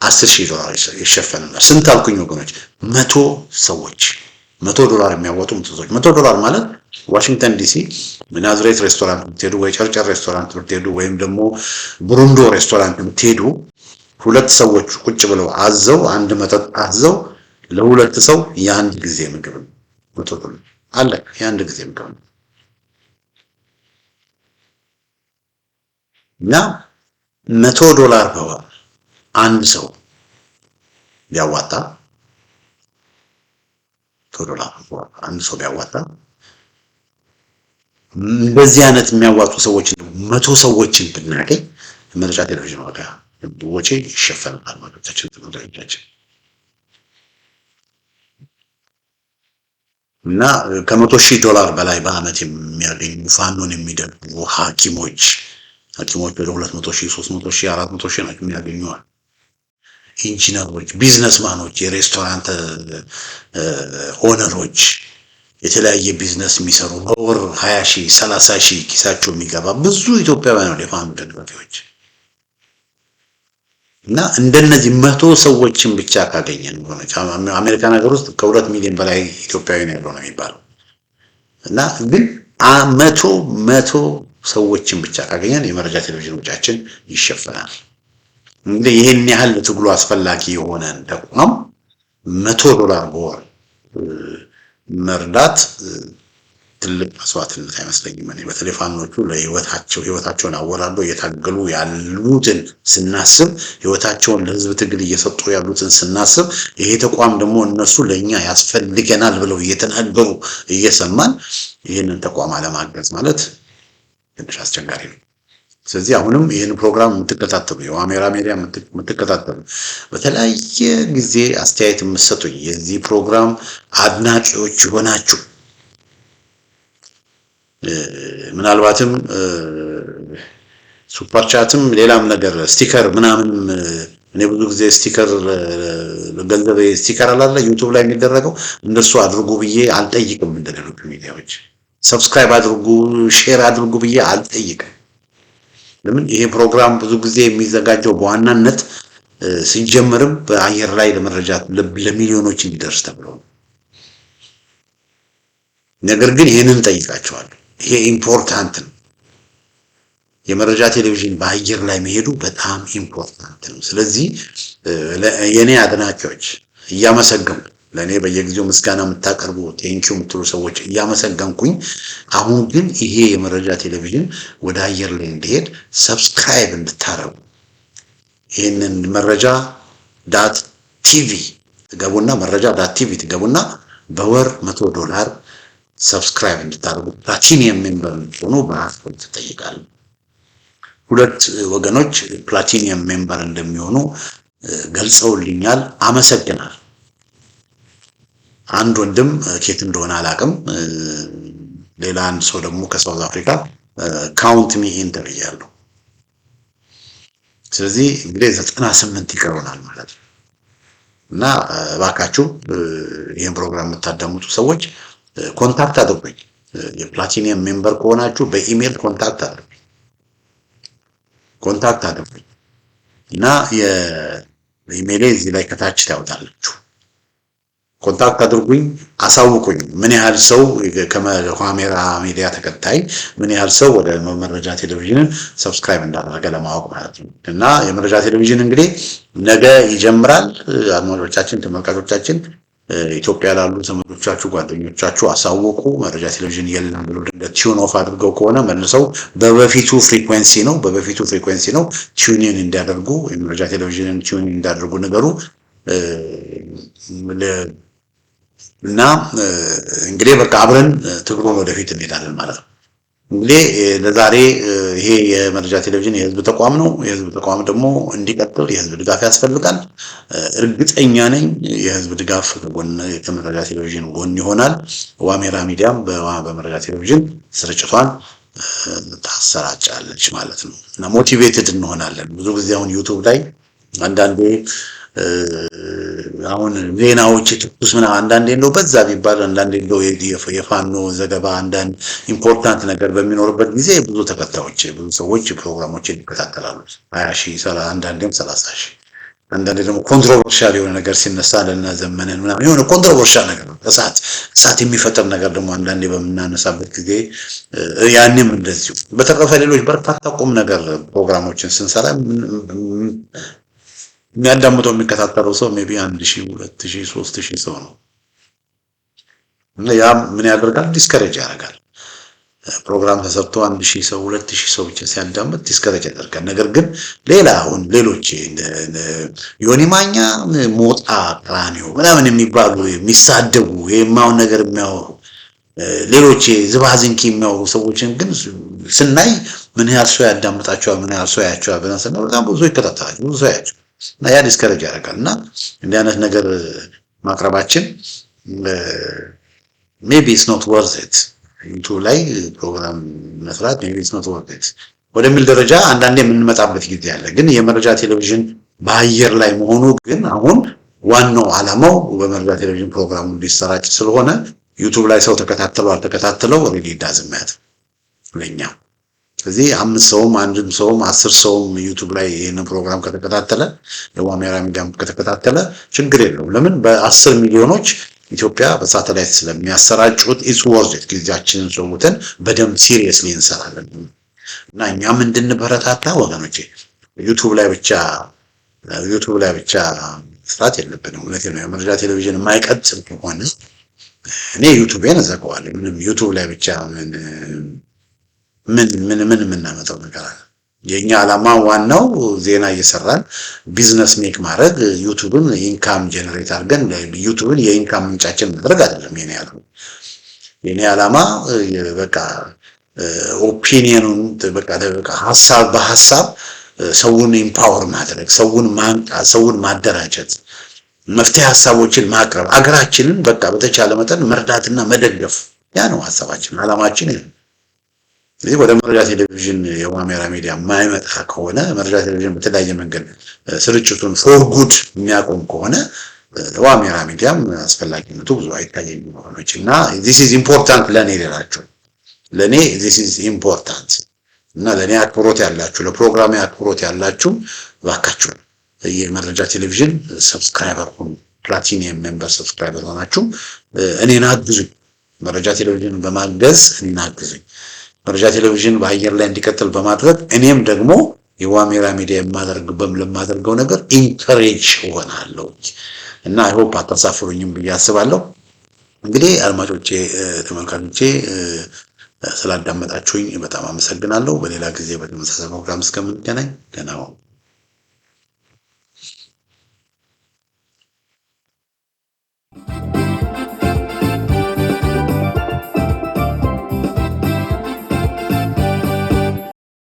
$10,000 ይሸፈናል። ስንት አልኩኝ ወገኖች? 100 ሰዎች $100 የሚያዋጡ ሰዎች። $100 ማለት ዋሽንግተን ዲሲ ናዝሬት ሬስቶራንት ብትሄዱ ወይ ጨርጨር ሬስቶራንት ብትሄዱ ወይም ደግሞ ብሩንዶ ሬስቶራንት ብትሄዱ ሁለት ሰዎች ቁጭ ብለው አዘው አንድ መጠጥ አዘው ለሁለት ሰው የአንድ ጊዜ ምግብ $100 አለ። የአንድ ጊዜ ምግብ እና $100 በወር አንድ ሰው ቢያዋጣ $100 አንድ ሰው ቢያዋጣ በዚህ አይነት የሚያዋጡ ሰዎች 100 ሰዎችን ብናገኝ መረጃ ቴሌቪዥን ዋጋ ወጪ ይሸፈናል ማለት ነው። እና $100,000 በላይ በአመት የሚያገኙ ፋኖን የሚደግፉ ሐኪሞች ወደ 200,000 300,000 400,000 ነው የሚያገኙ። ኢንጂነሮች፣ ቢዝነስማኖች፣ የሬስቶራንት ኦነሮች፣ የተለያየ ቢዝነስ የሚሰሩ በወር 20,000 30,000 ኪሳቸው የሚገባ ብዙ ኢትዮጵያውያን የፋኖ ደጋፊዎች እና እንደነዚህ 100 ሰዎችን ብቻ ካገኘን አሜሪካን ሀገር ውስጥ ከ2 ሚሊዮን በላይ ኢትዮጵያዊ ነው ያለው ነው የሚባለው እና ግን 100 ሰዎችን ብቻ ካገኘን የመረጃ ቴሌቪዥን ወጪያችን ይሸፈናል። እንግዲህ ይሄን ያህል ትግሉ አስፈላጊ የሆነ ተቋም $100 በወር መርዳት ትልቅ መስዋዕትነት አይመስለኝም። እኔ በተለይ ፋኖቹ ህይወታቸውን አወራርደው እየታገሉ ያሉትን ስናስብ፣ ህይወታቸውን ለህዝብ ትግል እየሰጡ ያሉትን ስናስብ፣ ይሄ ተቋም ደግሞ እነሱ ለኛ ያስፈልገናል ብለው እየተናገሩ እየሰማን ይህንን ተቋም አለማገዝ ማለት ትንሽ አስቸጋሪ ነው። ስለዚህ አሁንም ይህን ፕሮግራም የምትከታተሉ የዋሜራ ሚዲያ የምትከታተሉ በተለያየ ጊዜ አስተያየት የምትሰጡኝ የዚህ ፕሮግራም አድናቂዎች የሆናችሁ ምናልባትም ሱፐር ቻትም ሌላም ነገር ስቲከር ምናምን እኔ ብዙ ጊዜ ስቲከር ገንዘብ ስቲከር አላለ ዩቲዩብ ላይ የሚደረገው እንደሱ አድርጉ ብዬ አልጠይቅም። እንደሌሎች ሚዲያዎች ሰብስክራይብ አድርጉ ሼር አድርጉ ብዬ አልጠይቅም። ለምን ይሄ ፕሮግራም ብዙ ጊዜ የሚዘጋጀው በዋናነት ሲጀምርም በአየር ላይ ለመረጃ ለሚሊዮኖች እንዲደርስ ተብሎ ነገር ግን ይሄንን ጠይቃቸዋለሁ። ይሄ ኢምፖርታንት ነው። የመረጃ ቴሌቪዥን በአየር ላይ መሄዱ በጣም ኢምፖርታንት ነው። ስለዚህ የኔ አድናቂዎች እያመሰገንኩ ለኔ በየጊዜው ምስጋና የምታቀርቡ ቴንኪው የምትሉ ሰዎች እያመሰገንኩኝ፣ አሁን ግን ይሄ የመረጃ ቴሌቪዥን ወደ አየር ላይ እንዲሄድ ሰብስክራይብ እንድታረጉ ይሄንን መረጃ ዳት ቲቪ ትገቡና መረጃ.ቲቪ ትገቡና በወር $100 ሰብስክራይብ እንድታደርጉ ፕላቲኒየም ሜምበር ሆኖ በአፍሮት ተጠይቃል። ሁለት ወገኖች ፕላቲኒየም ሜምበር እንደሚሆኑ ገልጸውልኛል። አመሰግናለሁ። አንድ ወንድም ኬት እንደሆነ አላቅም፣ ሌላ አንድ ሰው ደግሞ ከሳውዝ አፍሪካ ካውንት ሚ ኢንተር ይያለው። ስለዚህ እንግዲህ 98 ይቀሩናል ማለት ነው። እና እባካችሁ ይሄን ፕሮግራም የምታዳምጡ ሰዎች ኮንታክት አድርጉኝ። የፕላቲኒየም ሜምበር ከሆናችሁ በኢሜል ኮንታክት አድርጉኝ እና የኢሜል እዚህ ላይ ከታች ታውጣላችሁ። ኮንታክት አድርጉኝ፣ አሳውቁኝ። ምን ያህል ሰው ከዋሜራ ሚዲያ ተከታይ ምን ያህል ሰው ወደ መረጃ ቴሌቪዥንን ሰብስክራይብ እንዳደረገ ለማወቅ ማለት ነው። እና የመረጃ ቴሌቪዥን እንግዲህ ነገ ይጀምራል። አድማጮቻችን፣ ተመልካቾቻችን ኢትዮጵያ ላሉ ዘመዶቻችሁ፣ ጓደኞቻችሁ አሳውቁ። መረጃ ቴሌቪዥን የለም ብሎ እንደ ቲዩን ኦፍ አድርገው ከሆነ መልሰው በበፊቱ ፍሪኩዌንሲ ነው ቲዩን እንዲያደርጉ የመረጃ ቴሌቪዥንን ቲዩን እንዲያደርጉ ነገሩ እና እንግዲህ በቃ አብረን ትግሩን ወደፊት እንሄዳለን ማለት ነው። እንግዲህ ለዛሬ ይሄ የመረጃ ቴሌቪዥን የህዝብ ተቋም ነው። የህዝብ ተቋም ደግሞ እንዲቀጥል የህዝብ ድጋፍ ያስፈልጋል። እርግጠኛ ነኝ የህዝብ ድጋፍ ከመረጃ ቴሌቪዥን ጎን ይሆናል። ዋሜራ ሚዲያም በመረጃ ቴሌቪዥን ስርጭቷን ታሰራጫለች ማለት ነው እና ሞቲቬትድ እንሆናለን። ብዙ ጊዜ አሁን ዩቲዩብ ላይ አንዳንዴ አሁን ዜናዎች ትኩስ ምናምን አንዳንዴ እንደው በዛ ቢባል አንዳንዴ እንደው የፋኖ ዘገባ አንዳንድ ኢምፖርታንት ነገር በሚኖርበት ጊዜ ብዙ ተከታዮች ብዙ ሰዎች ፕሮግራሞችን ይከታተላሉ። 20,000 አንዳንዴም 30,000 አንዳንዴ ደግሞ ኮንትሮቨርሻል የሆነ ነገር ሲነሳ ለና ዘመነን ምናምን የሆነ ኮንትሮቨርሻል ነገር እሳት የሚፈጠር ነገር ደግሞ አንዳንዴ በምናነሳበት ጊዜ ያኔም እንደዚሁ በተረፈ ሌሎች በርካታ ቁም ነገር ፕሮግራሞችን ስንሰራ የሚያዳምጠው የሚከታተለው ሰው ሜቢ 1,000 2,000 3,000 ሰው ነው እና ያ ምን ያደርጋል? ዲስከሬጅ ያደርጋል። ፕሮግራም ተሰርቶ 1,000 ሰው 2,000 ሰው ብቻ ሲያዳምጥ ዲስከሬጅ ያደርጋል። ነገር ግን ሌሎች ዮኒ ማኛ ሞጣ ፕላኒዮ ምናምን የሚባሉ የሚሳደቡ የማውን ነገር የሚያወሩ ሌሎች ዝባዝንኪ የሚያወሩ ሰዎችን ግን ስናይ ምን ያህል ሰው ያዳምጣቸዋል፣ ምን ያህል ሰው ያያቸዋል ብለን ስናይ በጣም ብዙ ይከታተላል፣ ብዙ ሰው ያያቸዋል እና ያ ዲስከሬጅ ያደርጋል። እና እንዲህ አይነት ነገር ማቅረባችን ሜቢ ኢትስ ኖት ወርዝ ኢት ዩቲዩብ ላይ ፕሮግራም መስራት ሜቢ ኢትስ ኖት ወርዝ ኢት ወደሚል ደረጃ አንዳንዴ የምንመጣበት ጊዜ አለ። ግን የመረጃ ቴሌቪዥን በአየር ላይ መሆኑ ግን አሁን ዋናው ዓላማው በመረጃ ቴሌቪዥን ፕሮግራሙ እንዲሰራጭ ስለሆነ ዩቲዩብ ላይ ሰው ተከታተለው አልተከታተለው ኦሬዲ ዳዝማት ለኛ ስለዚህ 5 ሰውም 1 ሰውም 10 ሰውም ዩቲዩብ ላይ ይሄንን ፕሮግራም ከተከታተለ የዋሜራ ሚዲያም ከተከታተለ ችግር የለውም። ለምን በ10 ሚሊዮኖች ኢትዮጵያ በሳተላይት ስለሚያሰራጩት ኢትስ ወርዝ ኢት ጊዜያችንን ሰውተን በደንብ ሲሪየስሊ እንሰራለን እና እኛም እንድንበረታታ ወገኖቼ ዩቲዩብ ላይ ብቻ መስራት የለብንም። እውነቴን ነው። የመረጃ ቴሌቪዥን የማይቀጥል ከሆነ እኔ ዩቱቤን እዘጋዋለሁ። ምንም ዩቱብ ላይ ብቻ ምን የምናመጣው ነገር አለ? የኛ ዓላማ ዋናው ዜና እየሰራን ቢዝነስ ሜክ ማድረግ፣ ዩቱብን ኢንካም ጀነሬት አድርገን ዩቱብን የኢንካም ምንጫችን ማድረግ አይደለም የኔ ዓላማ። በቃ ኦፒኒየኑን በቃ ሐሳብ በሐሳብ ሰውን ኢምፓወር ማድረግ፣ ሰውን ማንቃት፣ ሰውን ማደራጀት፣ መፍትሄ ሐሳቦችን ማቅረብ፣ አገራችንን በቃ በተቻለ መጠን መርዳትና መደገፍ፣ ያ ነው ሐሳባችን፣ ዓላማችን። ስለዚህ ወደ መረጃ ቴሌቪዥን የዋሜራ ሚዲያ የማይመጣ ከሆነ መረጃ ቴሌቪዥን በተለያየ መንገድ ስርጭቱን ፎር ጉድ የሚያቆም ከሆነ ዋሜራ ሚዲያም አስፈላጊነቱ ብዙ አይታየኝም ሆኖች እና this is important ለኔ ልላችሁ ለኔ this is important እና ለኔ አክብሮት ያላችሁ ለፕሮግራሜ አክብሮት ያላችሁ እባካችሁ የመረጃ ቴሌቪዥን ሰብስክራይበር ሁኑ። ፕላቲኒየም ሜምበር ሰብስክራይበር ሆናችሁ እኔን አግዙኝ። መረጃ ቴሌቪዥን በማገዝ እናግዙኝ። መረጃ ቴሌቪዥን በአየር ላይ እንዲቀጥል በማድረግ እኔም ደግሞ የዋሜራ ሚዲያ ለማደርገው ነገር ኢንከሬጅ ሆናለሁ እና አይ ሆፕ አታሳፍሩኝም ብዬ አስባለሁ። እንግዲህ አድማጮቼ፣ ተመልካቾቼ ስላዳመጣችሁኝ በጣም አመሰግናለሁ። በሌላ ጊዜ በተመሳሳይ ፕሮግራም እስከምንገናኝ ደህና ሁኑ።